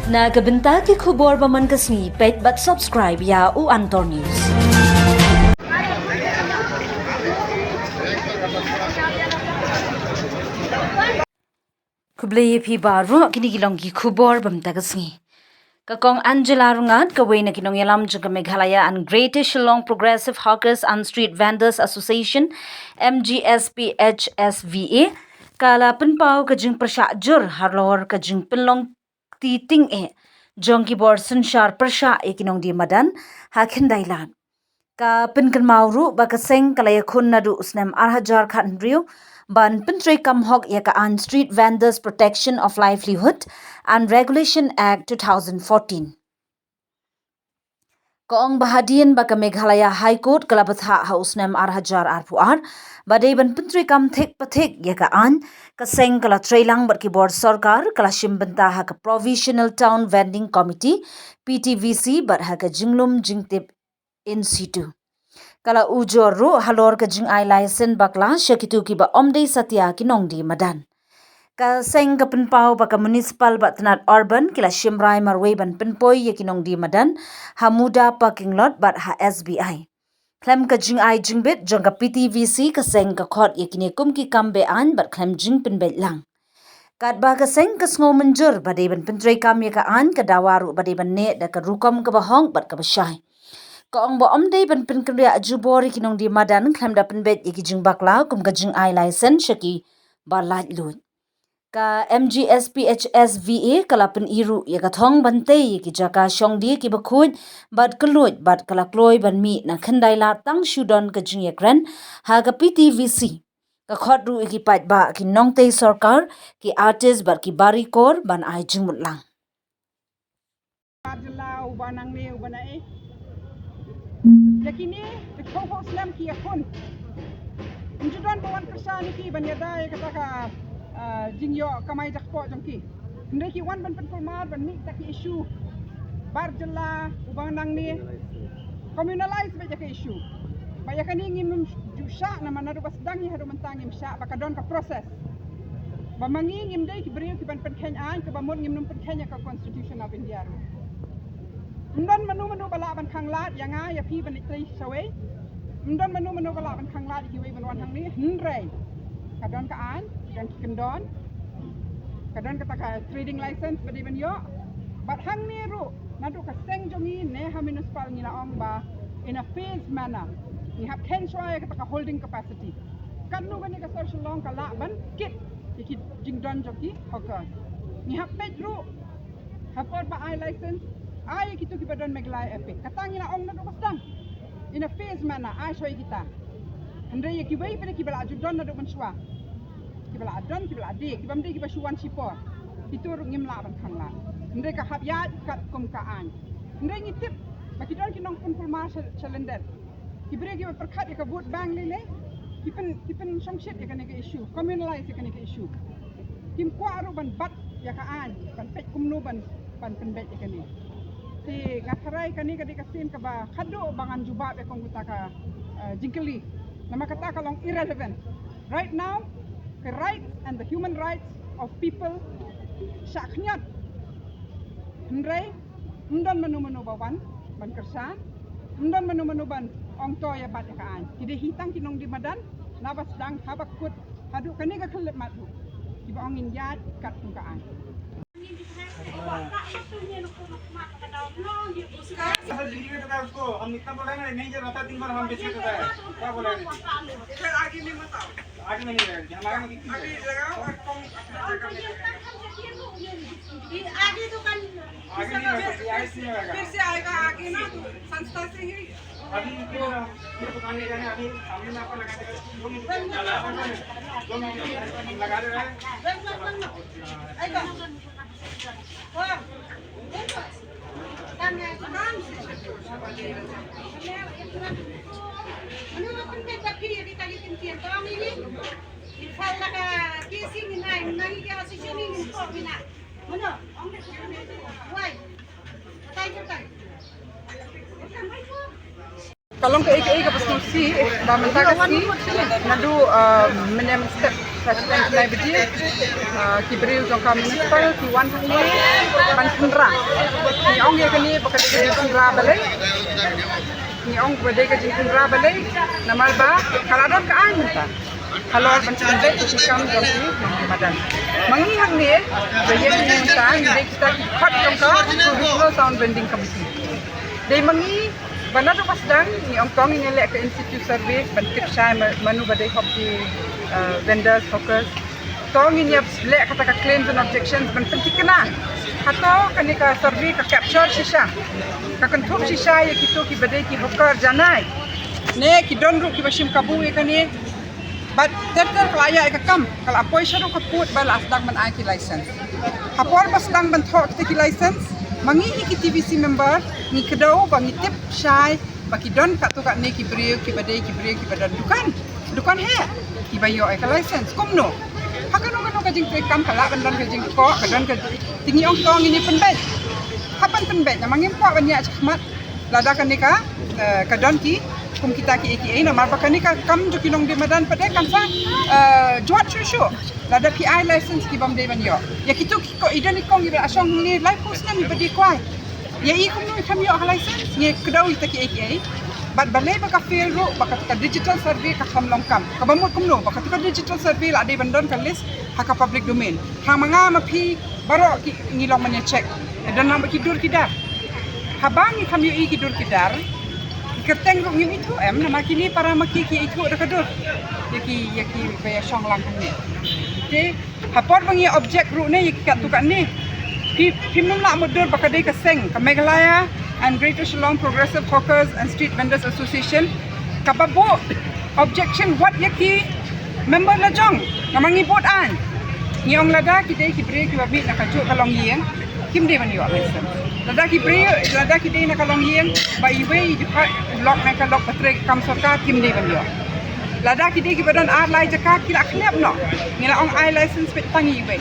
Nagabenta ki khubor baman kasni pet but subscribe ya u Antor News. Kublay pi baru kini gilong ki khubor bamta kasni. Kakong Angela Rungat kaway na kinong yalam jaga Meghalaya and Greater Shillong Progressive Hawkers and Street Vendors Association MGSPHSVA kala penpau kajing persakjur harlor kajing penlong titing jongki bor sunshar persya kinong di madan hakin dailan ka penkan mauru bakaseng kalaya khun nadu usnem arhajar khandriu ban pentre kam hok ya ka an Street Vendors Protection of Livelihood and Regulation Act 2014 Kaong bahadian baka Meghalaya High Court kalabatha hausnem arhajar arpuar badai ban pentri kam thek pathek ya ka an kaseng kala trailang bar ki board sarkar kala shimbanta ha ka Provisional Town Vending Committee PTVC bar ha ka jinglum jingtip in situ kala ujor ro halor ka jing ai license bakla shakitu ki ba omdei satya ki nongdi madan ka seng ka penpau baka municipal batnat urban kila shimrai marway ban penpoi yakinong di madan hamuda parking lot bat ha SBI klem ka jing ai jingbet jong ka PTVC ka seng ka khot yakine kum ki kambe an bat klem jing penbet lang kat ba ka seng ka sngo menjur bade ban pentrei kam ya ka an ka dawaru bade ban ne da ka rukom ka bahong bat ka basyai ka ong ba omdei ban penkria jubori kinong di madan klem da penbet yaki jing bakla kum ka jing ai license shaki ba lat lut ka MGSPHSVA kalapan iru ya kathong bantay ki jaka shongdi ki bakhud bad kalut bad kalakloi ban mi na khandai la tang shudon ka jingyakran ha ka PTVC ka khodru ki pat ba ki nongtei sarkar ki artist bar ki bari kor ban ai jingmut lang Adla ubanang ni ubanae yakini ko slam ki akon injudan bawan persani ki banyada kata ka jingyo kamay jakpo jongki ndai ki wan ban penkulmar ban mi taki issue barjala ubanang ni communalize ba jaka issue ba yakani ngim jusha na manado basdang ni hado mantangim sha bakadon ka process ba mangi ngim dai ki brio ki ban penken an ka ba mon ngim num penken ka Constitution of India Mdon manu bala ban khanglat yanga ya pi ban itri sawe mdon manu bala ban khanglat ki we ban wan hang ni hndrei kadon ka an dan ki kendon kadon ka taka trading license badi ban yo bat hang ni ru nadu ka seng jongi ne ha municipal ni la ong ba in a phased manner ni hab ken shwai ka taka holding capacity kan nu ban ni ka social long ka la ban kit ki jingdon joki hoka ni hab pet ru hapot ba I license ay kita badon Meghalaya epic katang ina ong nadu basdang in a phase manner ay shoy kita andre ye kibai pene kibala judon nadu manswa kibala adon kibala de kibamde kiba shuwan sipor itur ngim la ban khangla andre ka habya kat kum ka an andre ngitip bakidon kinong pun pulma cylinder kibre kiba perkhat ka vote bank lele kipen songshit ya kan issue communalize ya kan issue kim kwa ru ban bat ya ka an ban pet kumnu ban penbet ya kan ti ngatarai kani kadi kasim ka ba khado bangan juba be kong ka jingkeli nama kata kalong irrelevant right now the rights and the human rights of people syaknyat ndrei ndon manu bawan ban kersan ndon manu ban ong to ya bat ka an kide hitang kinong di madan nabas dang habakut hadu kani ka khalep matu kiba ongin yat kat ka an उसको हम इतना बोलेंगे नहीं जब रहता दिन भर हम बेच देता है क्या बोलेंगे फिर आगे नहीं बताओ आगे नहीं रहेगा हमारा में कितनी आगे लगाओ और कम आगे तो कल आगे नहीं रहेगा फिर से आएगा आगे ना संस्था से ही अभी तो ये दुकान ले जाने अभी सामने में आपको लगा देगा लगा दे रहा है Kalong ka ika pas si ba mentaka si nadu menem step president nai bedi ki beriu jongka municipal ki wan ni ban kendra ni ong ye kani pakai kendra balai ni ong bade ka kendra balai namal ba kaladon ka an ta kalau pencen dek ki kam jongki madan mangi hang ni ye ni ta ni dek kita hot jongka provincial sound vending committee dei mangi Bana tu pasdang ni ongkong ni lek ke institute service bentuk saya manu badai hobi vendors focus tong ni lek kata ka claims and objections ben penting kena atau kani ka survey ka capture sisa ka control sisa ye kitu ki badai ki hokar janai ne ki don ru ki basim kabu ye kani but terter klaya ka kam kala apoi sharu ka put bal asdang man ai ki license hapor pasdang ben thok ki license mangi ki TVC member ni kedau bangi tip syai bagi don kat tu kat ni ki beriu ki badai ki beriu ki badan dukan he ki bayo ai ka license kumno hakan ka jing kam kala bandan ka jing ko ka don ka tingi ong tong ini penbet kapan penbet mangi ko ban ya chmat lada kan ni ka don ki kum kita ki AKA na mar bakan ni ka kam jo kinong de madan pade kam sa juat shushu lada PI license ki bam de ban yo ya kitu ko idan ni kong ida asong ni life post na ni badi kwai ya i kum no kam yo license ye kedau ita ki AKA bat balai baka fail ro baka ka digital survey ka kam long kam ka bam kum no baka ka digital survey la de bandon ka list haka public domain ha manga ma phi baro ki ngilong man check dan nam ki dur ki dar habang ni kam yo i ki dur ki dar keteng ro ngi itu nama kini para maki ki itu dekadur yaki baya song lang ni okey hapor bangi object ru ni yaki kat tu kat ni pimum nak mudur bakadai ka seng ka Meghalaya and Greater Shillong Progressive Hawkers and Street Vendors Association kababu objection what yaki member la jong namangi bot an ni ong lada ki dei ki bre ki babi nak kaju kalong yeng kim de man yo license lada ki bre lada ki dei nak kalong yeng ba iwe lock nak lock patre kam sarkar kim de man yo lada ki dei ki badan ar lai jaka ki la khlep no ngila ong I license pet tangi iwe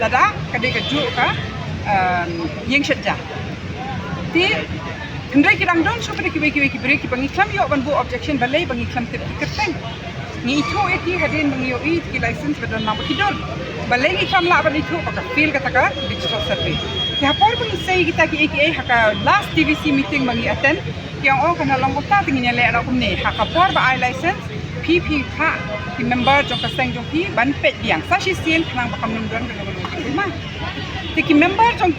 lada ka dei ka ju ka yeng shetja ti ndai ki dang don super ki bre ki bangi klam yo ban bu objection balai bangi klam tip kerteng ni itu eti hadin bangi yo ki license badan nama ki don balai ni klam la ban itu paka feel kata ka digital survey ya por bangi say kita ki AKA haka last TVC meeting bangi attend yang oh kana long ta tingin le ra kumne haka por ba I license PP ka ki member jong ka seng jong pi ban pet diang sa shi sien kanang bakam num don ga ma ti ki member jong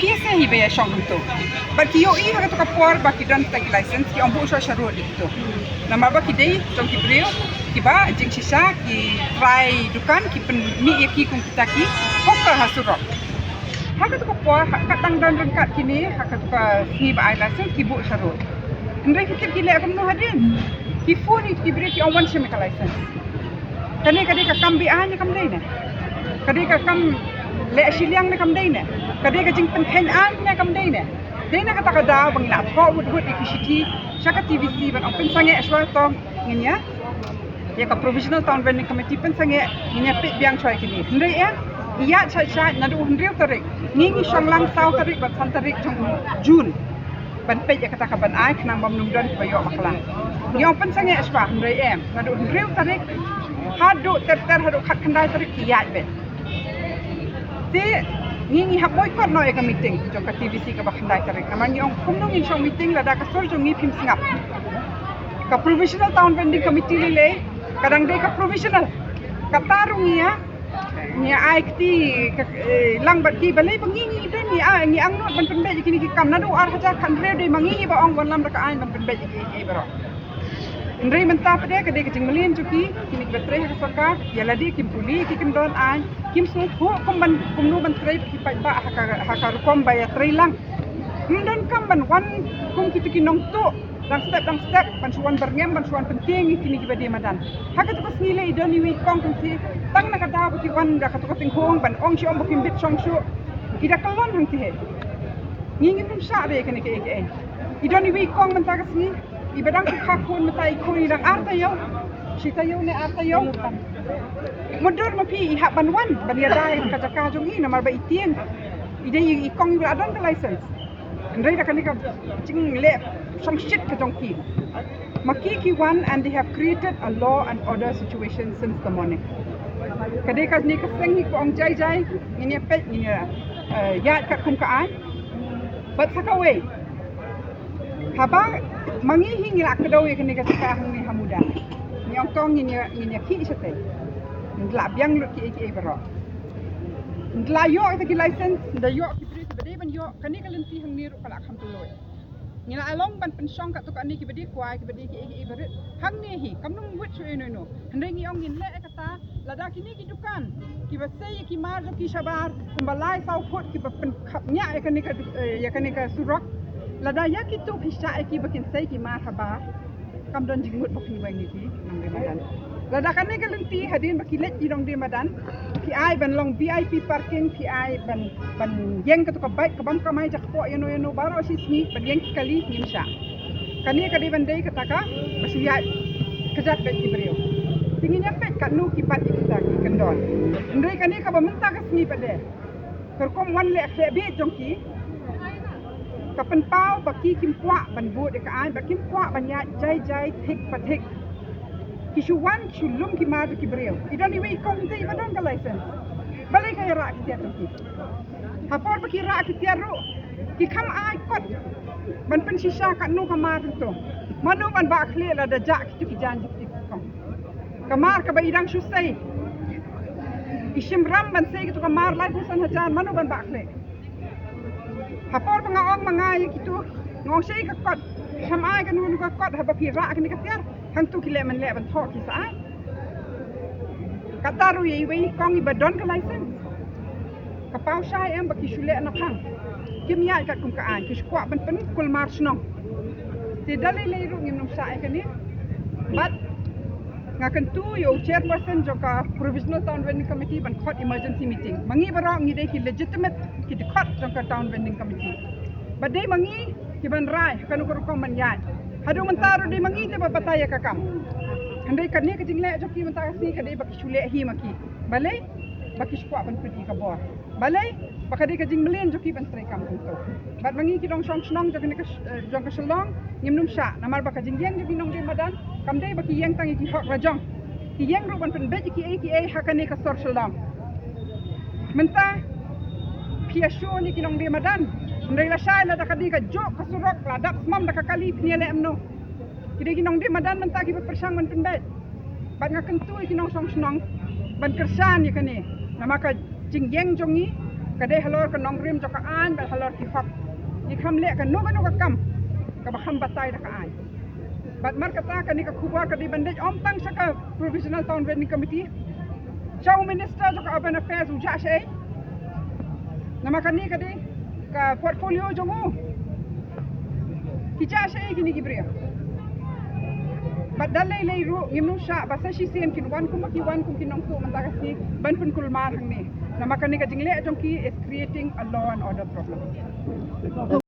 PSA hi be shong tu ba ki yo I haka to ka por ba ki don ta ki license ki on bu sha sharu dikto nama ba ki dei jong ki brio ki ba jing sisa ki try dukan ki pen mi ki kung kita ki hokka hasurok haka tu ko por haka tang dan rengkat kini haka tu ka ni ba I license ki bu sharu ndai ki tip ki le kam no hadin ki phone ki brio ki on one shim ka license kani kadi ka kam bi an kam dei ne kadi ka kam le siliang ne kam dei ne kadi ka jing pen khen an ne kam dei ne dei na kata ka da bang la tho wut ki city shaka TVC ban on pen sange aswa tong nginya ya ka provisional town vending committee pen sange nginya pit biang choi kini ndai iya cha na du hundriu tarik ngi shonglang sau tarik ban san tarik jong June ban pet ya kata ka ban ai knang bam num don ba yo makla ni on pen sange aswa ndai na du hundriu tarik hadu ter hadu khat khandai tarik iya be ti ngi ha boycott no eka meeting jong ka TVC ka bakhandai tarik namani ong kumnong in shong meeting la da ka sol jong ni phim singap ka provisional town vending committee le kadang de ka provisional ka tarungia ni ai kti lang bat ki balai bangi de ni ang not ban penbe kini ki kam na do ar haja khan re de mangi ba ong ban lam ka ai ban penbe ki baro ndrei menta pade ka de jing malin juki kini betre ha sarkar ya ladi kim puli ki kim don ai kim su ho kum nu ban trei ki pa ba ha ka kom ba ya trei lang don kam ban wan kum ki ki nong to dang step ban suan berngem ban suan penting kini ki bade madan ha ka to snile I don wi kong ki tang na ka da ki wan da ka to ting hong ban ong shi om kim bit song shu ki da kalon hang ti he ngi kum sa de kini ki I don wi kong ban ta ka sni ibadang kakun matai kuni dang arta yo sita yo ne arta yo mundur mapi ihak banwan baniadai kata jong hi namar ba itien ide I kong wi adon ka license ndai da kanika ching le some shit ka jong ki maki ki one and they have created a law and order situation since the morning Kadai kas ni kaseng ni ko ong jai ini pet ni ya kat kum ka ai. Bat sakawe. Haba mangi hingi la kedawe kini ka hang ni hamuda. Ni ong tong ni ki sate. Ndla biang lut ki baro. Ndla yo ta ki license da yo ki bri bade ban yo kani ka lenti hang ni ru kala kham tu loy. Ni la along ban pensong ka tu ka ni ki bade kwai ki bade ki bari hang ni hi kam nung wit so no. Handai ni ong in le kata lada kini ki dukan ki basai ki mar ki shabar kumbalai sau phot ki pen khap nya ya kani ka surok lada ya ki tu pisa ki bakin sai ki mar haba kam don jingut bok ni bangi ki nang de madan lada kani ka lenti hadin bakilet ki dong de madan ki ai ban long VIP parking ki ai ban yeng ka tu ka baik ka bam ka mai jak po yano baro si sni ban yeng kali nimsha kani ka di bandai ka taka basi ya kejat bet ki beriu tingginya pet kat nu ki pat kita ki kendon ndoi kani ka bamenta ka sni pade kerkom wan le be jongki kapen pau baki kim kwa ban bu de ka ai bakim kwa ban ya jai thik pathik ki shuwan shulum ki ma ki breu idoni wi kong te badon ka license balai ka ra ki tiat ki hapor baki ra ki tiat ru ki kham ai kot ban pen sisa kat nu ka ma tu manu ban ba khle la da ja ki jan ki kong kamar ka baidang susai isim ram ban sei gitu kamar lai pusan hajan manu ban bakle hapor pangaong mangai gitu ngong sei ka kot samai kan nu ka kot haba pira kan ni katiar hang tu kile man le ban thok ki sai kataru yi wei kong i badon ka license ka pau sai em baki shule na phang kim ya ka kum ka an ki skwa ban pen kul mar snong ti dalai le ru ngim num sai kan ni but ngakan tu yo chairperson joka provisional town vending committee ban khot emergency meeting mangi barong ngi de ki legitimate ki de khot joka town vending committee badai mangi ki ban rai kanu ko kom ban yan hadu mentaru de mangi te bataya ka kam andai kan ni ka jingle joki mentara si ka de baki shule hi maki balai baki skwa ban peti ka bor balai bakade ka jing melen joki ban trai kam tu bat mangi ki dong song snong joki ka jong ka shalong ngim num sha namar baka jing yang joki nong de madan kam dei baki yang tangi ki hok rajong ki yang ru ban pen be ki hakane ka sor shalong menta pia sho ni ki nong de madan ndai la sha la da kadi ka jok ka surok la dap mam da ka kali pni le amno ki de ki nong de madan menta ki persang ban pen be bat ngaken tu ki nong song snong ban kersan ni kane namaka jing yang jongi kade halor ka nong rim joka an bal halor ki hok ni kham le ka no ka kam ka ba kham batai da ka an bat mar kata ka ni ka khubar ka di bandej om tang saka provisional town vending committee chow minister joka urban affairs uja shei nama ka ni ka di ka portfolio jongu kicha shei kini gibria bat dalai lei ru ngimnu sha basa shi sen kin wan kum kinong tu mantaka si ban pun kulmar hang ni nama ka ni ka jingle jongki is creating a law and order problem